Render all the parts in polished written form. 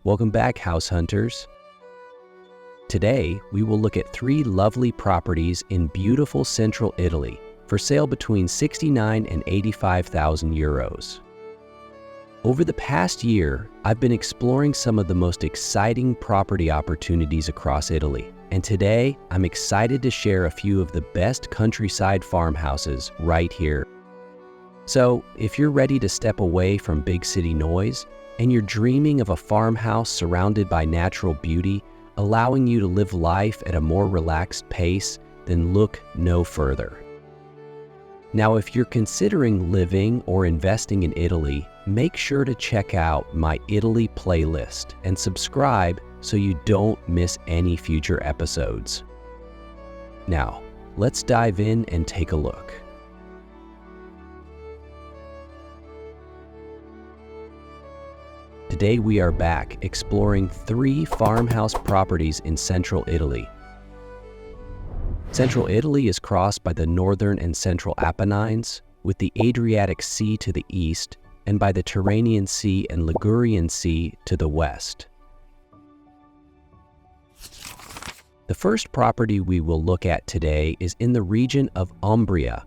Welcome back, house hunters. Today, we will look at 3 lovely properties in beautiful central Italy for sale between 69 and 85,000 euros. Over the past year, I've been exploring some of the most exciting property opportunities across Italy, and today I'm excited to share a few of the best countryside farmhouses right here. So, if you're ready to step away from big city noise and you're dreaming of a farmhouse surrounded by natural beauty, allowing you to live life at a more relaxed pace, then look no further. Now, if you're considering living or investing in Italy, make sure to check out my Italy playlist and subscribe so you don't miss any future episodes. Now, let's dive in and take a look. Today we are back exploring 3 farmhouse properties in central Italy. Central Italy is crossed by the northern and central Apennines, with the Adriatic Sea to the east, and by the Tyrrhenian Sea and Ligurian Sea to the west. The first property we will look at today is in the region of Umbria.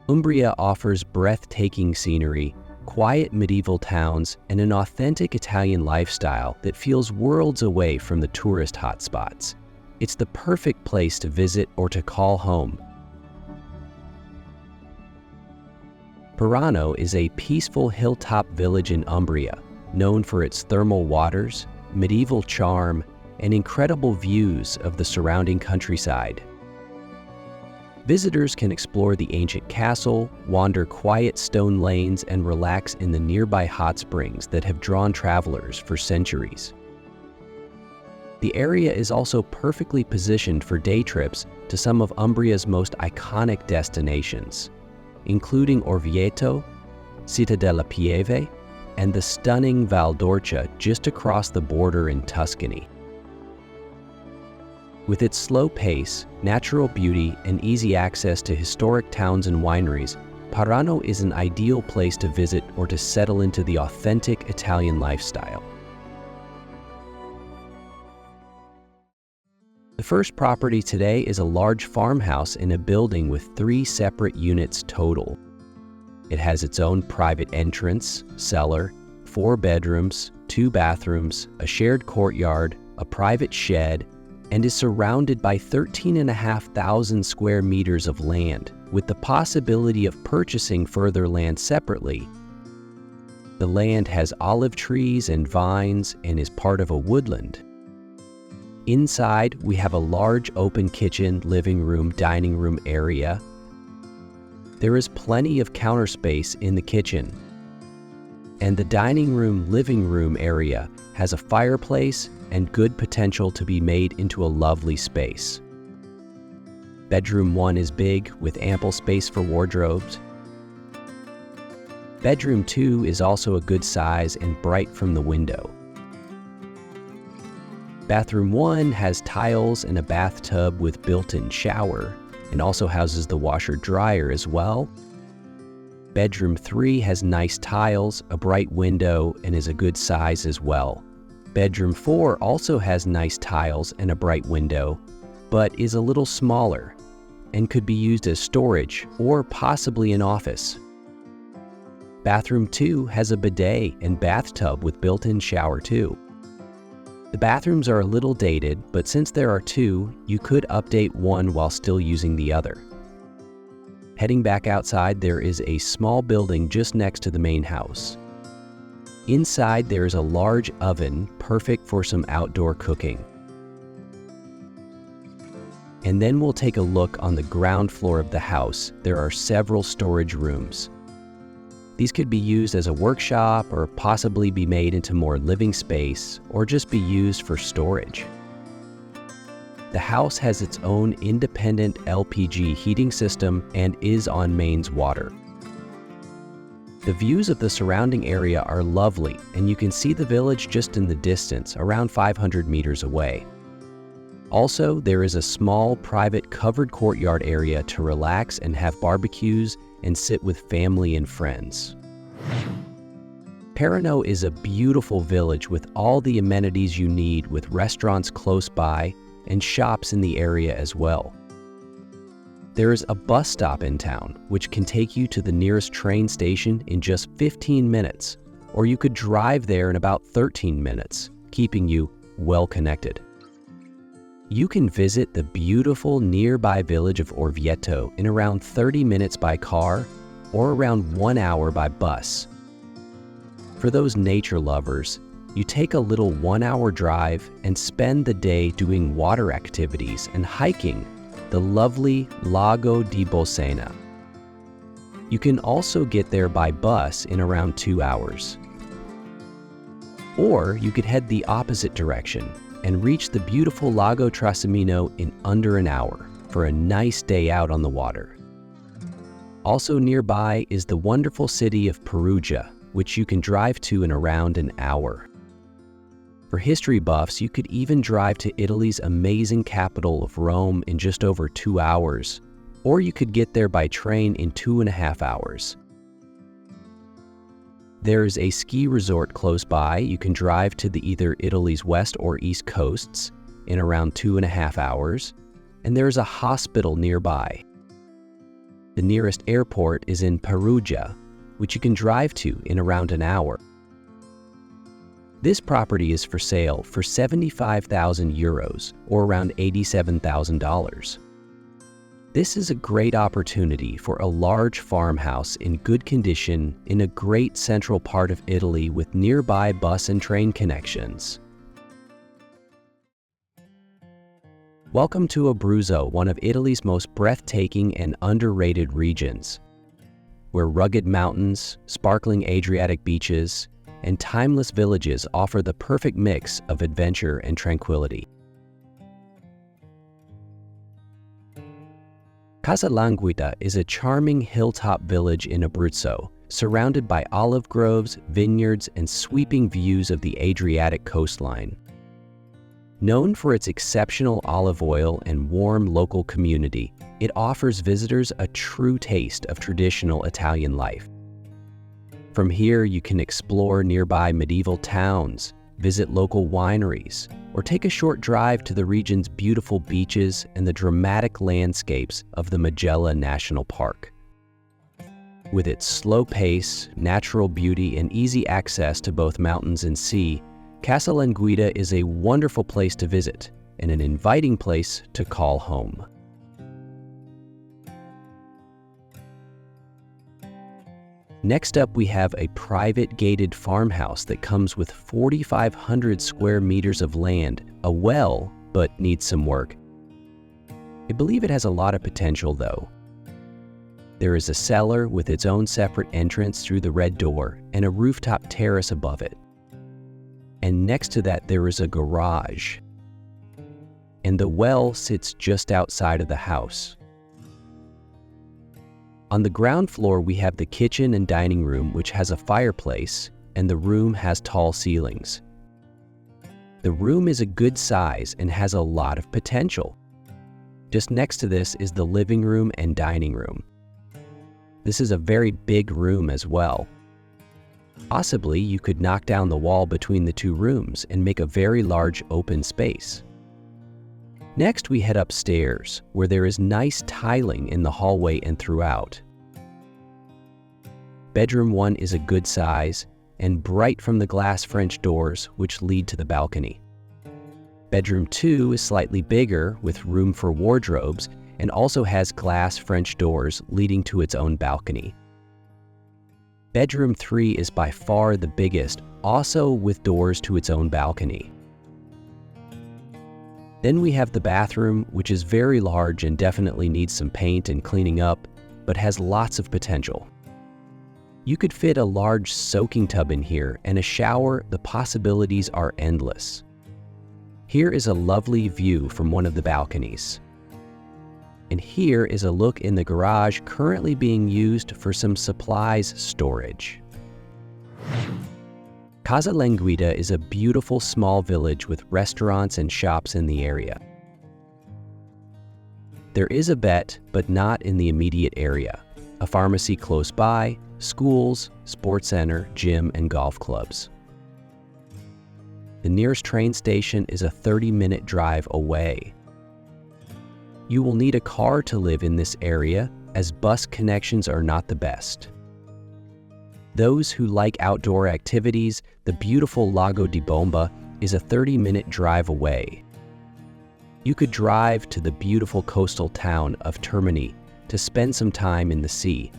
Umbria offers breathtaking scenery, quiet medieval towns, and an authentic Italian lifestyle that feels worlds away from the tourist hotspots. It's the perfect place to visit or to call home. Parrano is a peaceful hilltop village in Umbria, known for its thermal waters, medieval charm, and incredible views of the surrounding countryside. Visitors can explore the ancient castle, wander quiet stone lanes, and relax in the nearby hot springs that have drawn travelers for centuries. The area is also perfectly positioned for day trips to some of Umbria's most iconic destinations, including Orvieto, Città della Pieve, and the stunning Val d'Orcia just across the border in Tuscany. With its slow pace, natural beauty, and easy access to historic towns and wineries, Parrano is an ideal place to visit or to settle into the authentic Italian lifestyle. The first property today is a large farmhouse in a building with 3 separate units total. It has its own private entrance, cellar, 4 bedrooms, 2 bathrooms, a shared courtyard, a private shed, and is surrounded by 13,500 square meters of land, with the possibility of purchasing further land separately. The land has olive trees and vines and is part of a woodland. Inside, we have a large open kitchen, living room, dining room area. There is plenty of counter space in the kitchen. And the dining room, living room area has a fireplace and good potential to be made into a lovely space. Bedroom 1 is big, with ample space for wardrobes. Bedroom 2 is also a good size and bright from the window. Bathroom 1 has tiles and a bathtub with built-in shower, and also houses the washer-dryer as well. Bedroom 3 has nice tiles, a bright window, and is a good size as well. Bedroom 4 also has nice tiles and a bright window, but is a little smaller and could be used as storage or possibly an office. Bathroom 2 has a bidet and bathtub with built-in shower too. The bathrooms are a little dated, but since there are 2, you could update one while still using the other. Heading back outside, there is a small building just next to the main house. Inside, there is a large oven, perfect for some outdoor cooking. And then we'll take a look on the ground floor of the house. There are several storage rooms. These could be used as a workshop or possibly be made into more living space or just be used for storage. The house has its own independent LPG heating system and is on mains water. The views of the surrounding area are lovely, and you can see the village just in the distance, around 500 meters away. Also, there is a small private covered courtyard area to relax and have barbecues and sit with family and friends. Parrano is a beautiful village with all the amenities you need, with restaurants close by and shops in the area as well. There is a bus stop in town, which can take you to the nearest train station in just 15 minutes, or you could drive there in about 13 minutes, keeping you well connected. You can visit the beautiful nearby village of Orvieto in around 30 minutes by car or around 1 hour by bus. For those nature lovers, you take a little 1-hour drive and spend the day doing water activities and hiking the lovely Lago di Bolsena. You can also get there by bus in around 2 hours. Or you could head the opposite direction and reach the beautiful Lago Trasimeno in under an hour for a nice day out on the water. Also nearby is the wonderful city of Perugia, which you can drive to in around an hour. For history buffs, you could even drive to Italy's amazing capital of Rome in just over 2 hours, or you could get there by train in 2.5 hours. There is a ski resort close by. You can drive to either Italy's west or east coasts in around 2.5 hours, and there is a hospital nearby. The nearest airport is in Perugia, which you can drive to in around an hour. This property is for sale for 75,000 euros, or around $87,000. This is a great opportunity for a large farmhouse in good condition in a great central part of Italy with nearby bus and train connections. Welcome to Abruzzo, one of Italy's most breathtaking and underrated regions, where rugged mountains, sparkling Adriatic beaches, and timeless villages offer the perfect mix of adventure and tranquility. Casalanguida is a charming hilltop village in Abruzzo, surrounded by olive groves, vineyards, and sweeping views of the Adriatic coastline. Known for its exceptional olive oil and warm local community, it offers visitors a true taste of traditional Italian life. From here, you can explore nearby medieval towns, visit local wineries, or take a short drive to the region's beautiful beaches and the dramatic landscapes of the Majella National Park. With its slow pace, natural beauty, and easy access to both mountains and sea, Casalanguida is a wonderful place to visit and an inviting place to call home. Next up, we have a private gated farmhouse that comes with 4,500 square meters of land, a well, but needs some work. I believe it has a lot of potential though. There is a cellar with its own separate entrance through the red door and a rooftop terrace above it. And next to that, there is a garage. And the well sits just outside of the house. On the ground floor, we have the kitchen and dining room, which has a fireplace, and the room has tall ceilings. The room is a good size and has a lot of potential. Just next to this is the living room and dining room. This is a very big room as well. Possibly, you could knock down the wall between the two rooms and make a very large open space. Next, we head upstairs, where there is nice tiling in the hallway and throughout. Bedroom 1 is a good size and bright from the glass French doors which lead to the balcony. Bedroom 2 is slightly bigger with room for wardrobes and also has glass French doors leading to its own balcony. Bedroom 3 is by far the biggest, also with doors to its own balcony. Then we have the bathroom, which is very large and definitely needs some paint and cleaning up, but has lots of potential. You could fit a large soaking tub in here and a shower. The possibilities are endless. Here is a lovely view from one of the balconies. And here is a look in the garage currently being used for some supplies storage. Casalanguida is a beautiful small village with restaurants and shops in the area. There is a vet, but not in the immediate area, a pharmacy close by, schools, sports center, gym, and golf clubs. The nearest train station is a 30-minute drive away. You will need a car to live in this area, as bus connections are not the best. Those who like outdoor activities, the beautiful Lago di Bomba is a 30-minute drive away. You could drive to the beautiful coastal town of Termini to spend some time in the sea.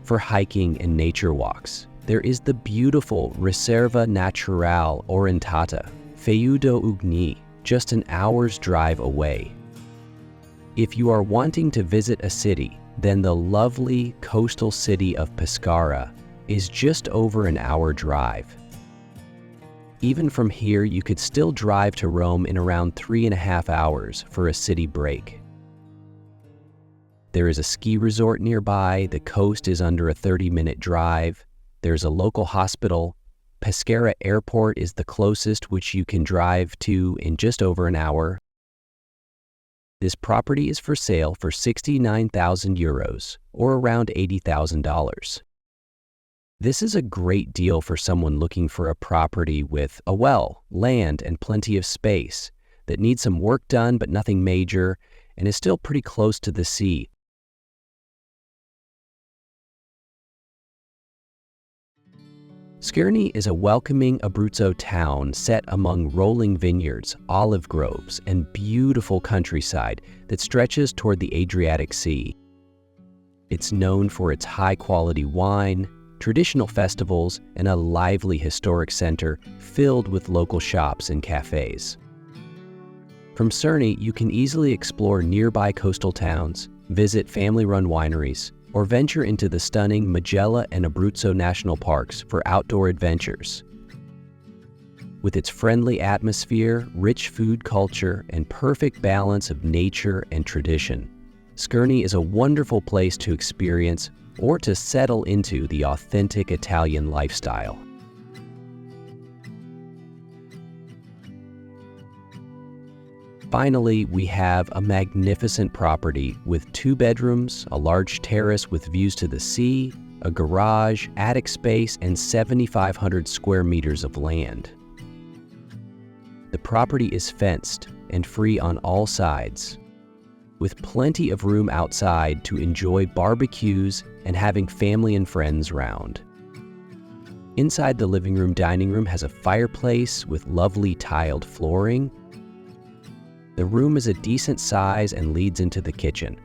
For hiking and nature walks, there is the beautiful Riserva Naturale Orientata, Feudo Ugni, just an hour's drive away. If you are wanting to visit a city, then the lovely coastal city of Pescara is just over an hour drive. Even from here, you could still drive to Rome in around 3.5 hours for a city break. There is a ski resort nearby, the coast is under a 30-minute drive, there's a local hospital, Pescara Airport is the closest, which you can drive to in just over an hour. This property is for sale for €69,000 or around $80,000. This is a great deal for someone looking for a property with a well, land, and plenty of space that needs some work done but nothing major and is still pretty close to the sea. Scerni is a welcoming Abruzzo town set among rolling vineyards, olive groves, and beautiful countryside that stretches toward the Adriatic Sea. It's known for its high-quality wine, traditional festivals, and a lively historic center filled with local shops and cafes. From Scerni, you can easily explore nearby coastal towns, visit family-run wineries, or venture into the stunning Majella and Abruzzo National Parks for outdoor adventures. With its friendly atmosphere, rich food culture, and perfect balance of nature and tradition, Scerni is a wonderful place to experience or to settle into the authentic Italian lifestyle. Finally, we have a magnificent property with 2 bedrooms, a large terrace with views to the sea, a garage, attic space, and 7,500 square meters of land. The property is fenced and free on all sides, with plenty of room outside to enjoy barbecues and having family and friends round. Inside, the living room dining room has a fireplace with lovely tiled flooring. The room is a decent size and leads into the kitchen.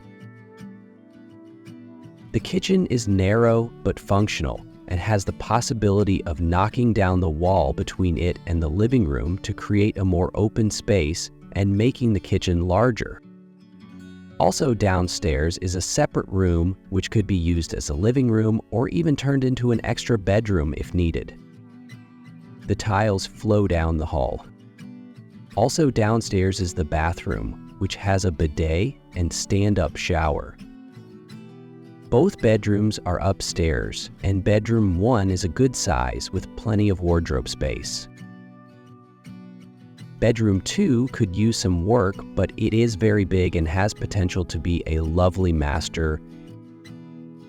The kitchen is narrow but functional and has the possibility of knocking down the wall between it and the living room to create a more open space and making the kitchen larger. Also downstairs is a separate room which could be used as a living room or even turned into an extra bedroom if needed. The tiles flow down the hall. Also downstairs is the bathroom, which has a bidet and stand-up shower. Both bedrooms are upstairs, and bedroom 1 is a good size with plenty of wardrobe space. Bedroom 2 could use some work, but it is very big and has potential to be a lovely master.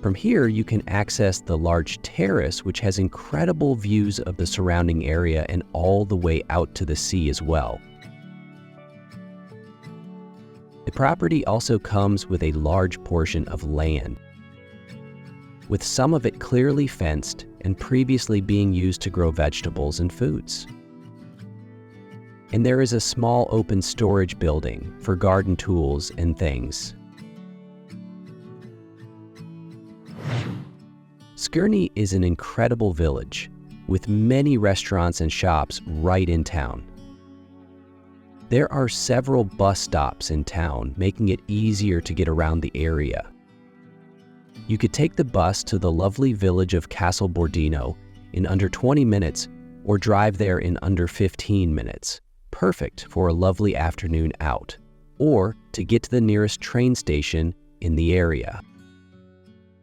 From here, you can access the large terrace, which has incredible views of the surrounding area and all the way out to the sea as well. The property also comes with a large portion of land, with some of it clearly fenced and previously being used to grow vegetables and foods. And there is a small open storage building for garden tools and things. Scerni is an incredible village with many restaurants and shops right in town. There are several bus stops in town, making it easier to get around the area. You could take the bus to the lovely village of Casalbordino in under 20 minutes or drive there in under 15 minutes, perfect for a lovely afternoon out, or to get to the nearest train station in the area.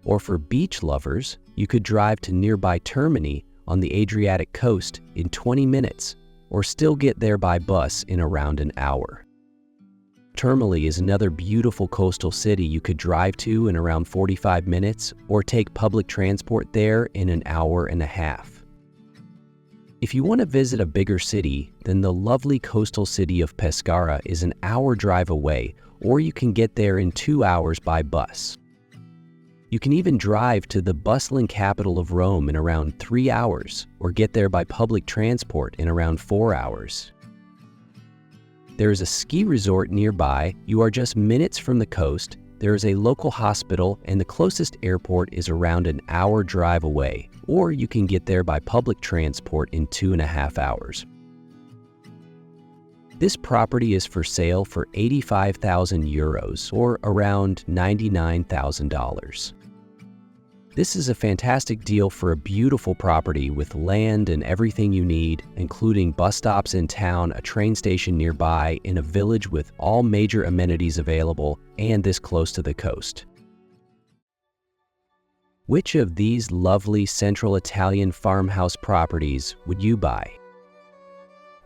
Or for beach lovers, you could drive to nearby Termini on the Adriatic coast in 20 minutes, or still get there by bus in around an hour. Termoli is another beautiful coastal city you could drive to in around 45 minutes or take public transport there in an hour and a half. If you want to visit a bigger city, then the lovely coastal city of Pescara is an hour drive away, or you can get there in 2 hours by bus. You can even drive to the bustling capital of Rome in around 3 hours, or get there by public transport in around 4 hours. There is a ski resort nearby, you are just minutes from the coast, there is a local hospital, and the closest airport is around an hour drive away, or you can get there by public transport in 2.5 hours. This property is for sale for €85,000 or around $99,000. This is a fantastic deal for a beautiful property with land and everything you need, including bus stops in town, a train station nearby, in a village with all major amenities available, and this close to the coast. Which of these lovely central Italian farmhouse properties would you buy?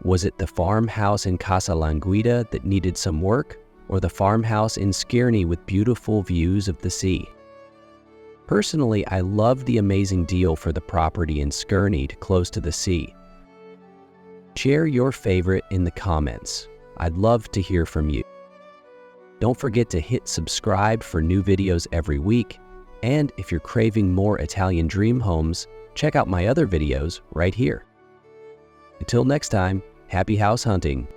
Was it the farmhouse in Casalanguida that needed some work, or the farmhouse in Scerni with beautiful views of the sea? Personally, I love the amazing deal for the property in Scerni close to the sea. Share your favorite in the comments. I'd love to hear from you. Don't forget to hit subscribe for new videos every week. And if you're craving more Italian dream homes, check out my other videos right here. Until next time, happy house hunting.